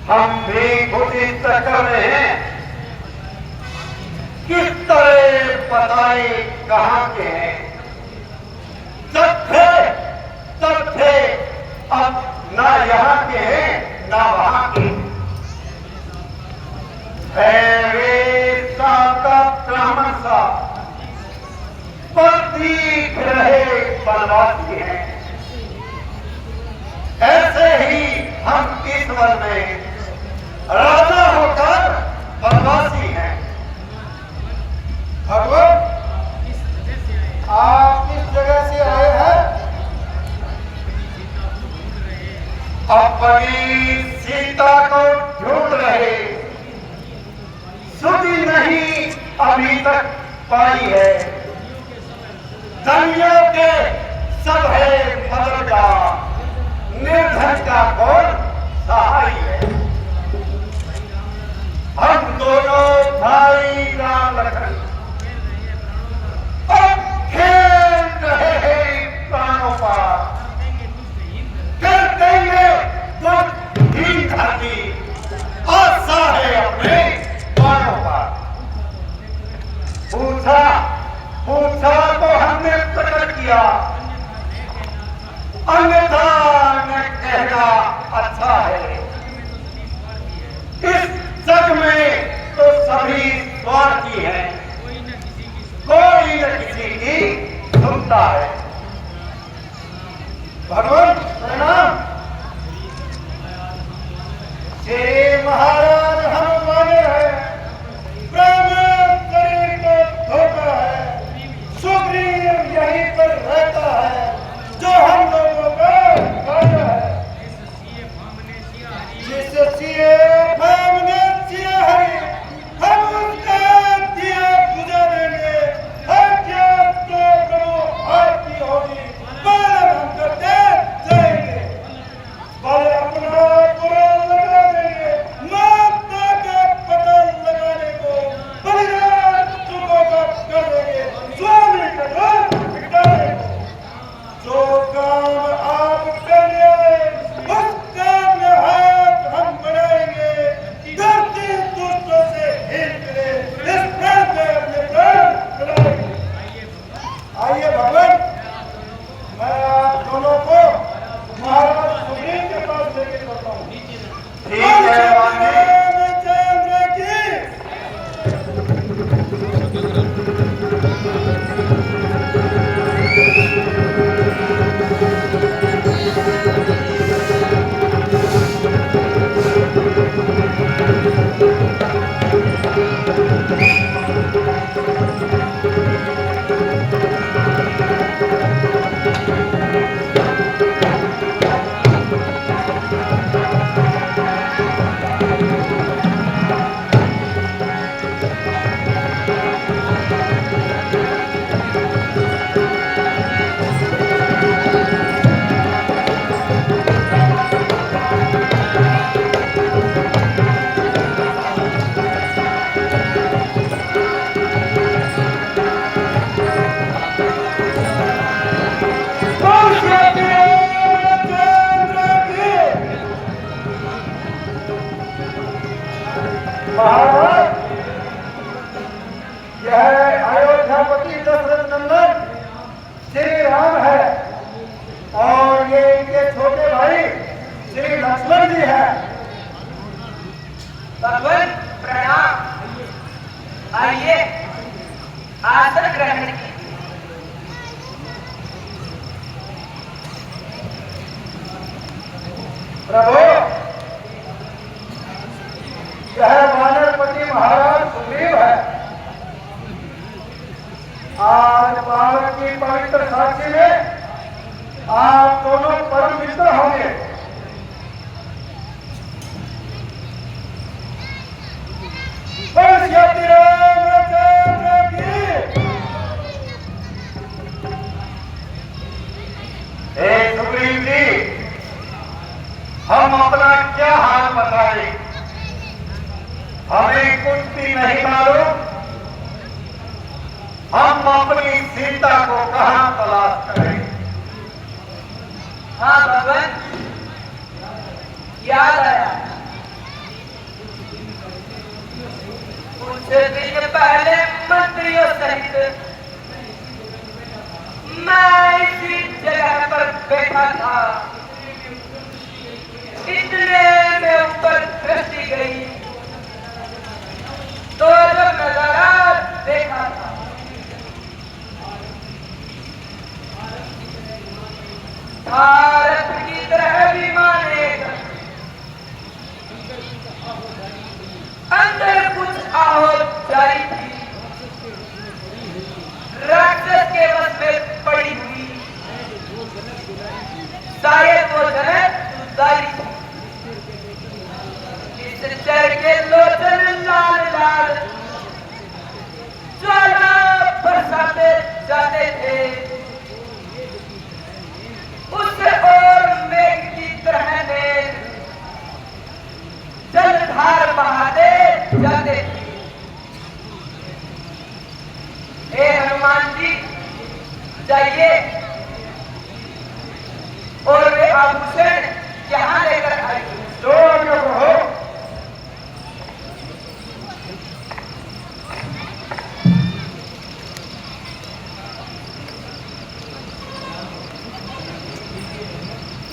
हम भी खुदी चक्कर में हैं। किस तरह बताए कहां के हैं। सब थे अब ना यहाँ के हैं ना वहां के। ब्राह्मण सा पर दिख रहे बनवासी हैं। ऐसे ही हम इस वन में राजा होकर बनवासी हैं। भगवान, आप किस जगह से आए हैं? अपनी सीता को ढूंढ रहे। सुधी नहीं अभी तक पाई है। धनियों के सब है मददगार, निर्धन का कौन सहाय है। हम दोनों भाई राम लखन अब खेल रहे हैं प्राणों पर। कर देंगे दुर्हीन धरती, आशा है अपने प्राणों पर। पूछा तो हमने प्रकट किया, अन्यथा न कहना अच्छा है। इस जग में तो सभी स्वार्थी हैं, कोई न किसी की सुनता है। भगवान प्रणाम। श्री महाराज हम माने हैं, ब्रह्मचर्य को धोखा है। सुग्रीव यहीं पर रहता है जो हम लोगों का वादा है। जिस सिए हमने सिया हरि, हम उसका दिया गुजारेंगे। हर क्या तो प्रभु आपकी होगी, पालन हम करते जाएंगे। बल अपना पूरा लगा देंगे, माता का पता लगाने को बलिदान चुकों का कर देंगे। स्वामी का घर मिटाने को जो काम आप करने आए, उस काम में हाथ हम बढ़ाएंगे। धरती दुष्टों से हिल करे, इस प्राण में अपने प्राण चढ़ाएंगे। आइए भगवान, मैं आप दोनों को महाराज सुग्रीव के पास लेके चलता हूँ। ठीक है वाणी। रामचंद्र की महाराज, यह अयोध्यापति दशरथ नंदन श्री राम है और ये इनके छोटे भाई श्री लक्ष्मण जी हैं। भगवान प्रणाम। आइए आसन ग्रहण कीजिए। प्रभु, यह वानरपति महाराज सुग्रीव है। आज बालक की पवित्र साक्षी में आप दोनों परम मित्र होंगे। रामचंद्र की। हे सुग्रीव जी, हम अपना क्या हाल बताएं। हमें कुछ भी नहीं मालूम। हम अपनी सीता को कहां तलाश करें। हाँ भगवान, याद आया। से दिन पहले मंत्रियों सहित मैं इसी जगह पर बैठा था। इतने में ऊपर दृष्टि गई तो जो नजारा देखा था, भारत की तरह विमान एक अंदर कुछ आहोत जारी थी, राक्षस के बस में पड़ी हुई, शायद वो जनक सुधारी थी। इस चर के लोचन लाल लाल ज्वाला बरसाते जाते थे, उस और मेघ की तरह में जलधार बहाते जाते थे। हे हनुमान जी, जाइए और वे आभूषण यहाँ लेकर आइए। जो हो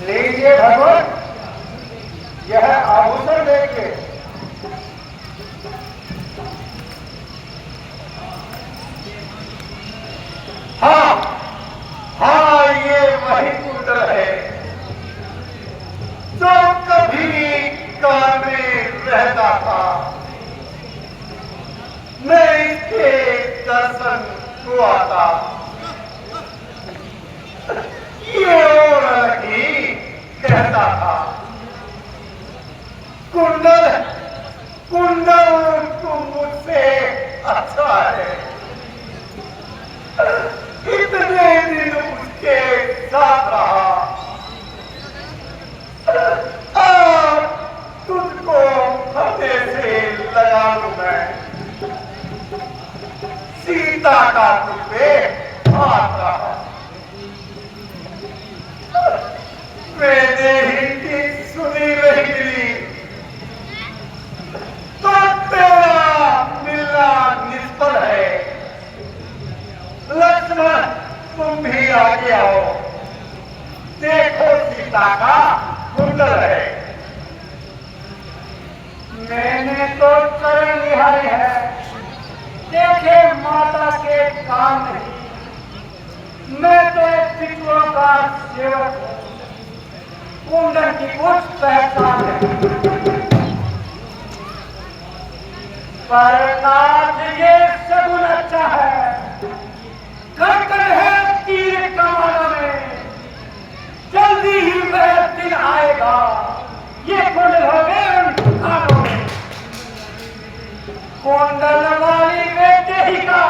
लीजिए भगवान, यह आभूषण देखिए। हाँ हाँ, ये वही कुंडल है जो कभी कान में रहता था। मैं इसके दर्शन को आता, ये और अलग ही कहता था। कुंडल कुंडल तुम मुझसे अच्छा है। इतने दिन उसके साथ रहा, अब तुझको हथे से लगा लूं मैं। सीता का तुझ पे हाथ रहा, मैंने हिंदी सुनी नहीं मिली तो तेरा मिलना निष्फल है। लक्ष्मण, तुम भी आगे आओ, देखो सीता का कुंडल है। मैंने तो चरण निहारी है, देखे माता के काम नहीं। मैं तो पितरों का सेवक हूं, कुंडल की कुछ पहचान नहीं। पर नाथ, ये सगुन अच्छा है, खड़खड़ है तीर कमानों में, जल्दी ही वह दिन आएगा, ये कुंडल हो गए उन खानों में। कुंडल वाली बेटे ही का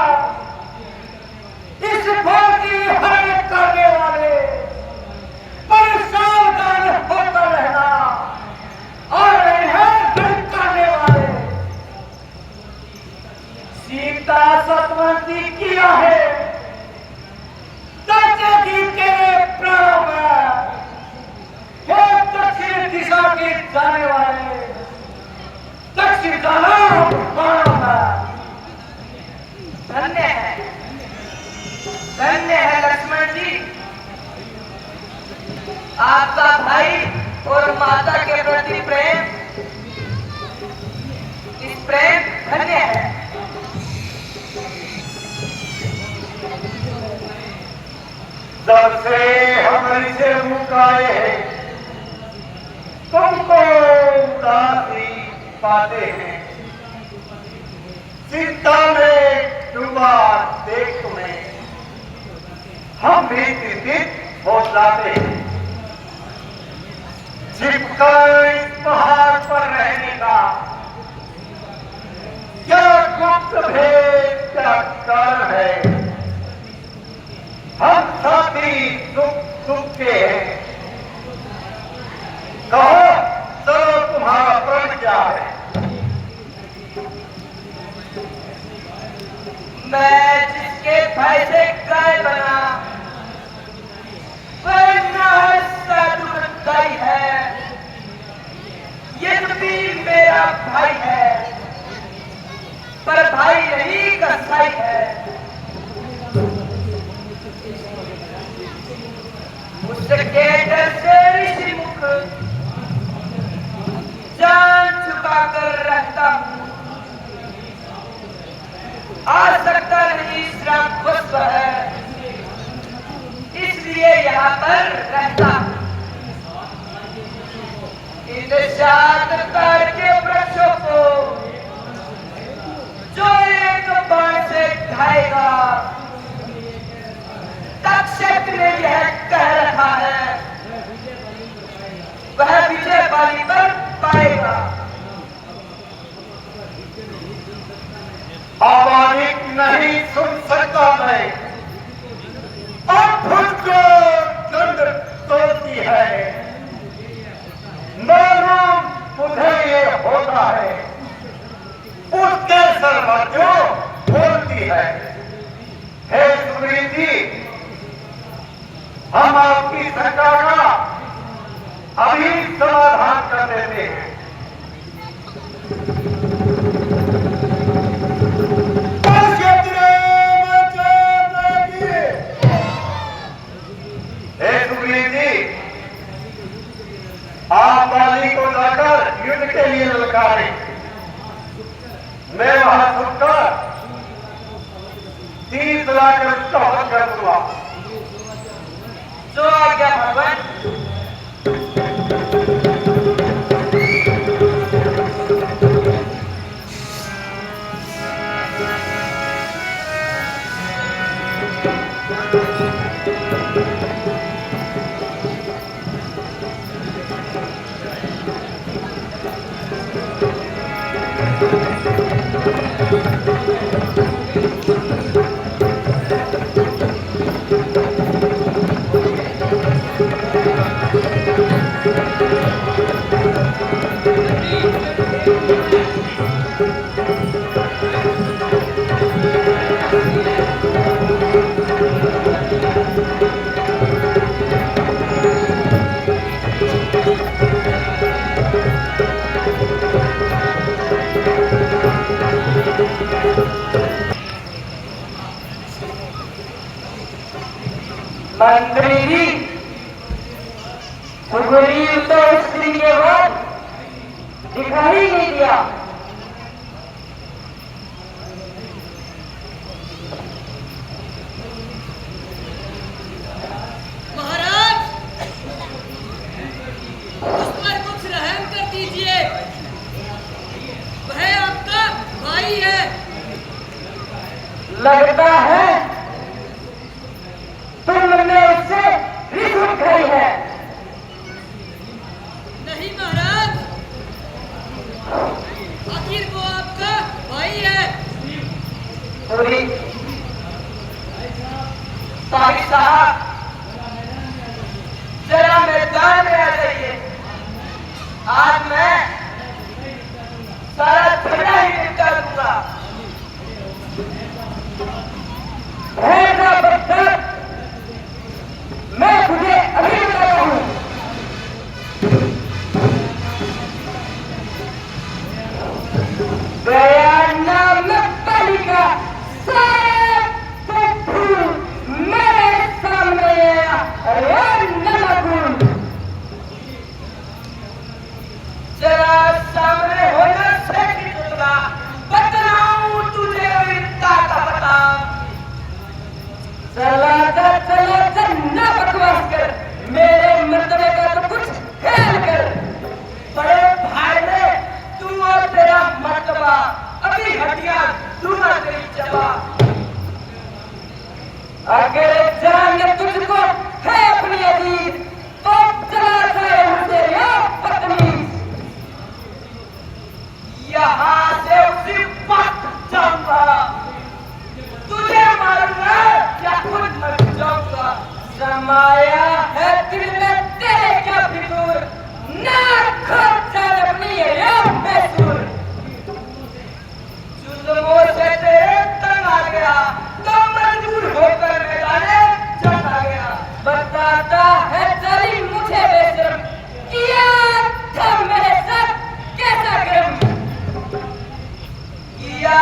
इस भोगी हरण करने वाले पर सावधान होकर रहना, और इन्हें करने वाले सीता सतवंती किया है। प्राणों में हे दक्षिण दिशा के जाने वाले, दक्षिण जाना प्राणों में। धन्य है लक्ष्मण जी, आपका भाई और माता के प्रति प्रेम, इस प्रेम धन्य है। जब से हम इसे मुकाए हैं, तुमको उदासी पाते हैं। चिंता में डूबा देख तुम्हें, हम भी चिंतित हो जाते हैं। छिपकर इस पहाड़ पर रहने का क्या गुप्त भेद क्या कारण है? हम साथी सुख सुख के हैं, कहो चलो तुम्हारा प्रण क्या है? मैं जिसके भय से गाय बना, वह नाहसा दुखदाई है, ये भी मेरा भाई है। पर भाई नहीं कसाई है। उसके डर से ऋषि मुख जान छुपाकर रहता हूँ। आ सकता नहीं श्राप पुष्प है, इसलिए यहाँ पर रहता हूँ। इन 7 प्रकार के वृक्षों को जो एक बाण से ढाएगा, तक्षक ने यह कह रखा है, वह विजय पाली पर पाएगा। आवाज़ नहीं सुन सकता मैं, अब खुद दंड तोड़ती है। मालूम मुझे ये होता है, उसके सर जो बोलती है। हे सुग्रीव जी, हम आपकी शंका का अभी समाधान कर देते हैं। हे सुग्रीव जी, आप बाली को लाकर युद्ध के लिए ललकारें। मैं वहां सुनकर तीर चलाकर उसका वध कर दूंगा। जो आज्ञा भगवान। मंत्री जी, सुग्रीव तो स्त्री के बाद दिखाई नहीं दिया। महाराज, उस पर कुछ रहम कर दीजिए, वह आपका भाई है। लगता है तुमने उससे रिश्वत खाई है। नहीं महाराज, आखिर वो आपका भाई है। पूरी भाई साहब, जरा मैदान में आ जाइए। आज मैं सारा झगड़ा ही निपटा दूंगा। मैं तुझे अभी बताता हूँ। गया नाम पालिका सारे मेरे सामने जरा सामने होना से बतलाऊं तुझे विद्या का बता। चला ना बकवास कर, मेरे मर्तबे का तो कुछ ख्याल कर। बड़े भाई ने तू और तेरा मर्तबा अभी हटिया दूना तेरी जबा। अगर जान तुझको है अपनी अजीज तो चला जाए मुझसे या पत्नी। यहाँ से उसी वक्त जाऊंगा, तुझे मारूंगा या खुद मर जाऊंगा। समाया है दिल में तेरे क्या फितूर, ना खुद जान अपनी या बेसुर। जुल्मों से तेरे तंग आ गया तो मजबूर होकर मैदाने जंग आ गया। बताता है चली मुझे बेशर्म, किया था मेरे साथ कैसा कर्म। किया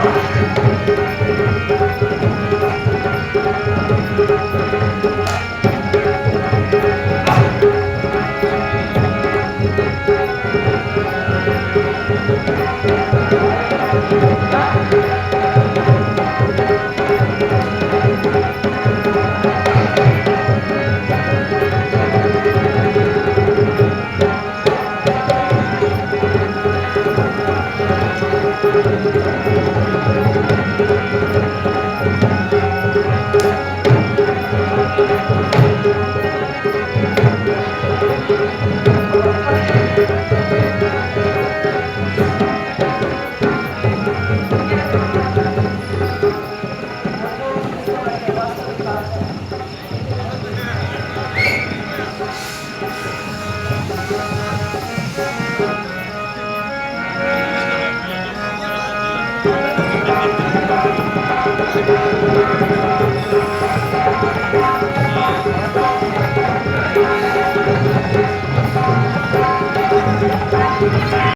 है।